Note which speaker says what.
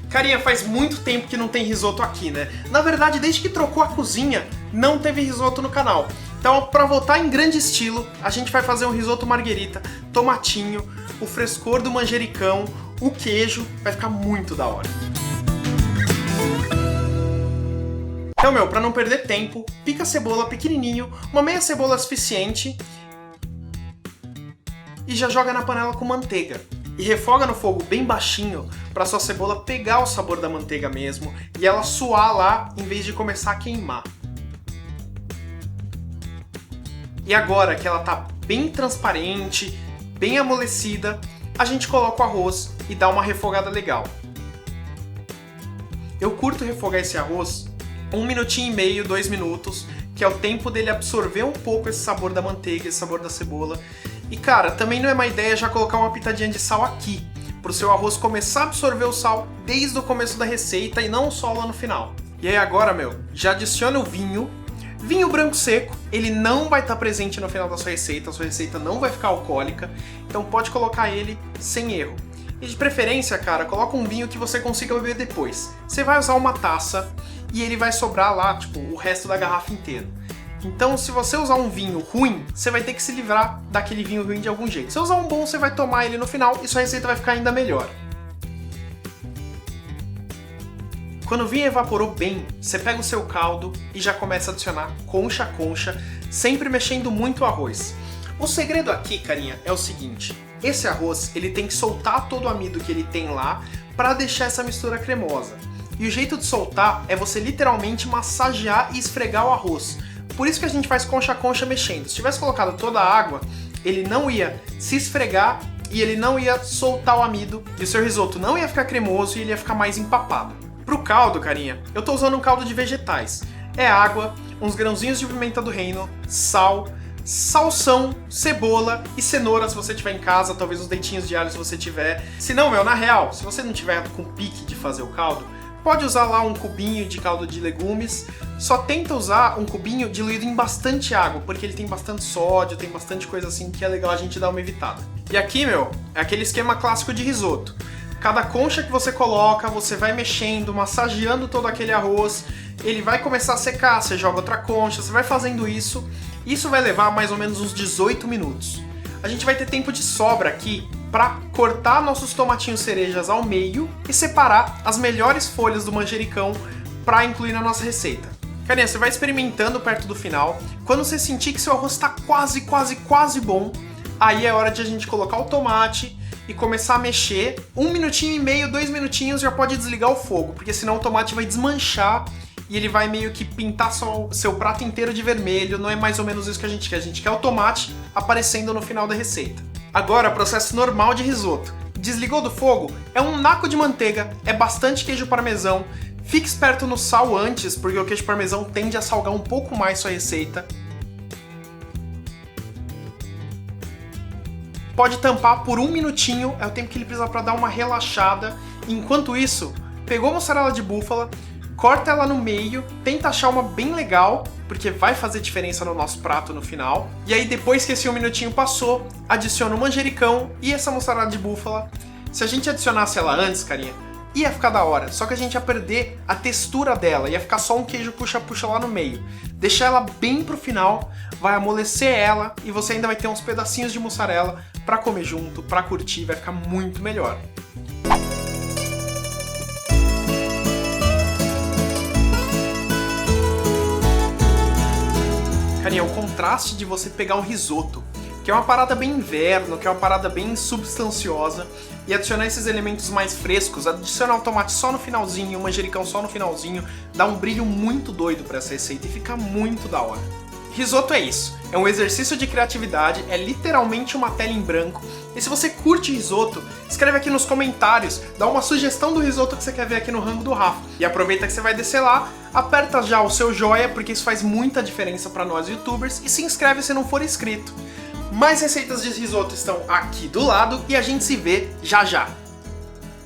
Speaker 1: Carinha, faz muito tempo que não tem risoto aqui, né? Na verdade, desde que trocou a cozinha, não teve risoto no canal. Então, pra voltar em grande estilo, a gente vai fazer um risoto marguerita, tomatinho, o frescor do manjericão, o queijo, vai ficar muito da hora. Então, pra não perder tempo, pica a cebola pequenininho, uma meia cebola suficiente, e já joga na panela com manteiga. E refoga no fogo bem baixinho para sua cebola pegar o sabor da manteiga mesmo e ela suar lá em vez de começar a queimar. E agora que ela tá bem transparente, bem amolecida, a gente coloca o arroz e dá uma refogada legal. Eu curto refogar esse arroz 1 minutinho e meio, 2 minutos, que é o tempo dele absorver um pouco esse sabor da manteiga, esse sabor da cebola. E cara, também não é má ideia já colocar uma pitadinha de sal aqui, pro seu arroz começar a absorver o sal desde o começo da receita e não só lá no final. E aí agora, já adiciona o vinho. Vinho branco seco, ele não vai estar presente no final da sua receita não vai ficar alcoólica, então pode colocar ele sem erro. E de preferência, cara, coloca um vinho que você consiga beber depois. Você vai usar uma taça e ele vai sobrar lá, tipo, o resto da garrafa inteira. Então, se você usar um vinho ruim, você vai ter que se livrar daquele vinho ruim de algum jeito. Se usar um bom, você vai tomar ele no final e sua receita vai ficar ainda melhor. Quando o vinho evaporou bem, você pega o seu caldo e já começa a adicionar concha a concha, sempre mexendo muito o arroz. O segredo aqui, carinha, é o seguinte: esse arroz ele tem que soltar todo o amido que ele tem lá para deixar essa mistura cremosa. E o jeito de soltar é você literalmente massagear e esfregar o arroz. Por isso que a gente faz concha a concha mexendo. Se tivesse colocado toda a água, ele não ia se esfregar e ele não ia soltar o amido, e o seu risoto não ia ficar cremoso e ele ia ficar mais empapado. Pro caldo, carinha, eu tô usando um caldo de vegetais. É água, uns grãozinhos de pimenta do reino, sal, salsão, cebola e cenoura se você tiver em casa, talvez uns dentinhos de alho se você tiver. Se não, na real, se você não tiver com pique de fazer o caldo, pode usar lá um cubinho de caldo de legumes, só tenta usar um cubinho diluído em bastante água, porque ele tem bastante sódio, tem bastante coisa assim que é legal a gente dar uma evitada. E aqui, é aquele esquema clássico de risoto. Cada concha que você coloca, você vai mexendo, massageando todo aquele arroz, ele vai começar a secar, você joga outra concha, você vai fazendo isso. Isso vai levar mais ou menos uns 18 minutos. A gente vai ter tempo de sobra aqui para cortar nossos tomatinhos cerejas ao meio e separar as melhores folhas do manjericão para incluir na nossa receita. Carinha, você vai experimentando perto do final. Quando você sentir que seu arroz está quase bom, aí é hora de a gente colocar o tomate e começar a mexer. 1 minutinho e meio, 2 minutinhos, já pode desligar o fogo, porque senão o tomate vai desmanchar e ele vai meio que pintar seu prato inteiro de vermelho. Não é mais ou menos isso que a gente quer. A gente quer o tomate aparecendo no final da receita. Agora, processo normal de risoto. Desligou do fogo, é um naco de manteiga, é bastante queijo parmesão. Fique esperto no sal antes, porque o queijo parmesão tende a salgar um pouco mais sua receita. Pode tampar por 1 minutinho, é o tempo que ele precisa para dar uma relaxada. Enquanto isso, pegou a mussarela de búfala, corta ela no meio, tenta achar uma bem legal, porque vai fazer diferença no nosso prato no final. E aí depois que esse 1 minutinho passou, adiciona o manjericão e essa mussarela de búfala. Se a gente adicionasse ela antes, carinha, ia ficar da hora, só que a gente ia perder a textura dela, ia ficar só um queijo puxa-puxa lá no meio. Deixar ela bem pro final, vai amolecer ela e você ainda vai ter uns pedacinhos de mussarela pra comer junto, pra curtir, vai ficar muito melhor. Carinha, o contraste de você pegar um risoto, que é uma parada bem inverno, que é uma parada bem substanciosa, e adicionar esses elementos mais frescos, adicionar o tomate só no finalzinho, o manjericão só no finalzinho, dá um brilho muito doido pra essa receita e fica muito da hora. Risoto é isso, é um exercício de criatividade, é literalmente uma tela em branco. E se você curte risoto, escreve aqui nos comentários, dá uma sugestão do risoto que você quer ver aqui no rango do Rafa. E aproveita que você vai descer lá, aperta já o seu joia, porque isso faz muita diferença para nós youtubers, e se inscreve se não for inscrito. Mais receitas de risoto estão aqui do lado e a gente se vê já já.